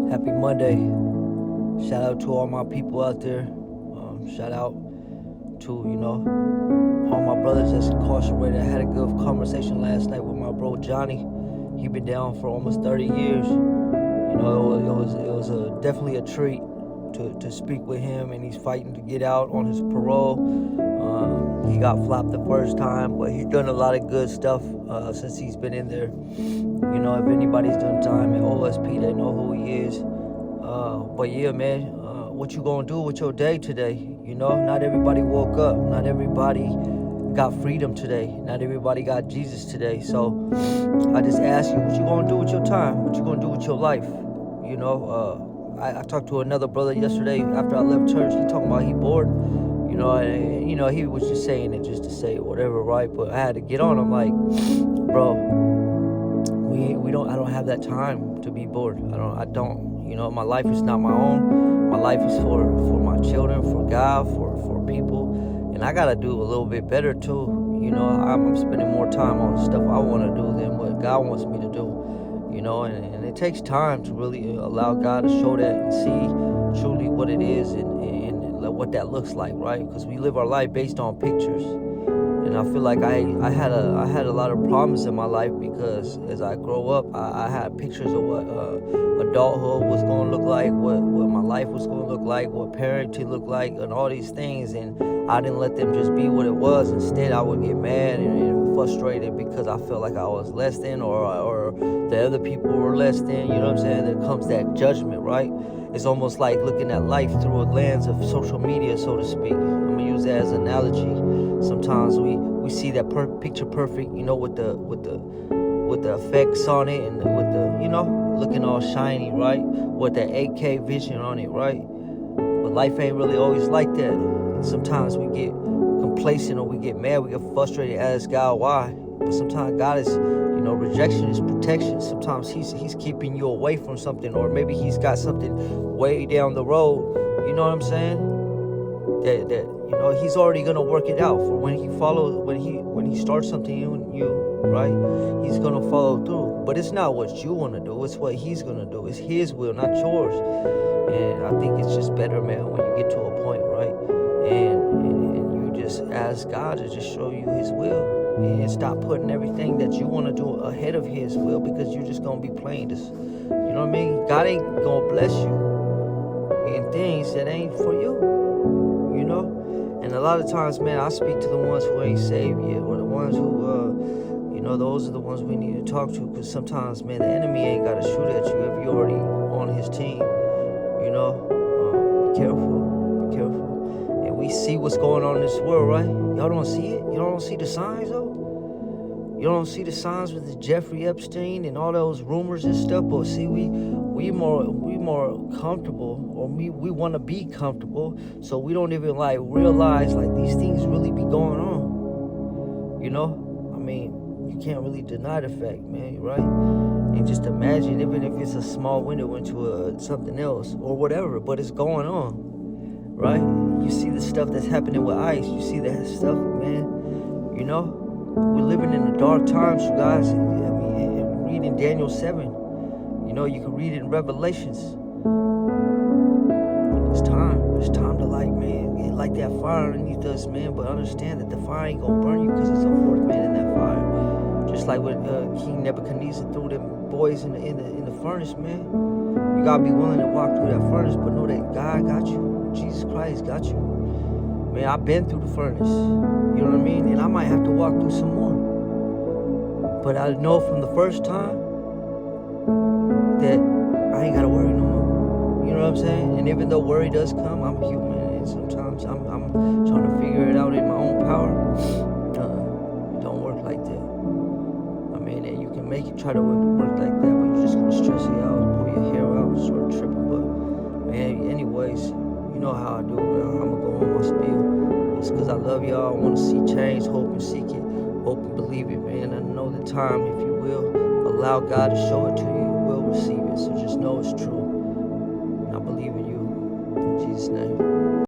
Happy Monday. Shout out to all my people out there. Shout out to, all my brothers that's incarcerated. I had a good conversation last night with my bro Johnny. He been down for almost 30 years. It was definitely a treat to speak with him, and he's fighting to get out on his parole. He got flopped the first time, but he's done a lot of good stuff since he's been in there. If anybody's done time at OSP, they know who he is. But yeah, man, what you gonna do with your day today? Not everybody woke up. Not everybody got freedom today. Not everybody got Jesus today. So I just ask you, what you gonna do with your time? What you gonna do with your life? I talked to another brother yesterday after I left church. He talking about he bored. He was just saying it just to say it, whatever, right? But I had to get on. I'm like, bro, I don't have that time to be bored. I don't. My life is not my own. My life is for my children, for God, for people, and I gotta do a little bit better too. I'm spending more time on stuff I want to do than what God wants me to do. And it takes time to really allow God to show that and see truly what it is and what that looks like, right? Because we live our life based on pictures. And I feel like I had a lot of problems in my life because as I grow up, I had pictures of what adulthood was going to look like, what my life was going to look like, what parenting looked like, and all these things. And I didn't let them just be what it was. Instead, I would get mad and frustrated because I felt like I was less than or the other people were less than. You know what I'm saying? There comes that judgment, right? It's almost like looking at life through a lens of social media, so to speak. I'm gonna use that as an analogy. Sometimes we see that picture perfect, with the effects on it and with the looking all shiny, right? With that 8K vision on it, right? But life ain't really always like that. And sometimes we get complacent or we get mad, we get frustrated, ask God why. But sometimes God is, rejection is protection. Sometimes he's keeping you away from something, or maybe he's got something way down the road. You know what I'm saying? That he's already gonna work it out for when he starts something in you, right? He's gonna follow through. But it's not what you want to do, it's what he's gonna do. It's his will, not yours. And I think it's just better, man, when you get to a point, right? And you just ask God to just show you his will. And stop putting everything that you want to do ahead of his will, because you're just gonna be playing this. You know what I mean? God ain't gonna bless you in things that ain't for you. And a lot of times, man, I speak to the ones who ain't saved yet, or the ones who, those are the ones we need to talk to, because sometimes, man, the enemy ain't got to shoot at you if you're already on his team. Be careful. And we see what's going on in this world, right? Y'all don't see it? You don't see the signs, though? You don't see the signs with the Jeffrey Epstein and all those rumors and stuff? But see, we more comfortable, or we want to be comfortable, so we don't even realize these things really be going on. I mean, you can't really deny the fact, man, right? And just imagine, even if it's a small window into something else or whatever, but it's going on, right? You see the stuff that's happening with ICE. You see that stuff, man. We're living in the dark times, you guys. I mean, read in Daniel 7. You can read it in Revelations. It's time to light that fire underneath us, man. But understand that the fire ain't gonna burn you, because it's a fourth man in that fire. Just like when King Nebuchadnezzar threw them boys in the furnace, man. You gotta be willing to walk through that furnace, but know that God got you. Jesus Christ got you. Man, I've been through the furnace. You know what I mean? And I might have to walk through some more. But I know from the first time that I ain't gotta worry no more. You know what I'm saying? And even though worry does come, I'm human, and sometimes I'm trying to figure it out in my own power. It don't work like that. I mean, you can make it try to work like that, but you're just gonna stress it out, pull your hair out, and start tripping. But man, anyways, you know how I do. I'm gonna go on my spiel. It's because I love y'all. I want to see change, hope and seek it, hope and believe it, man. I know the time, if you will, allow God to show it to you. Will receive it. So just know it's true. And I believe in you. In Jesus' name.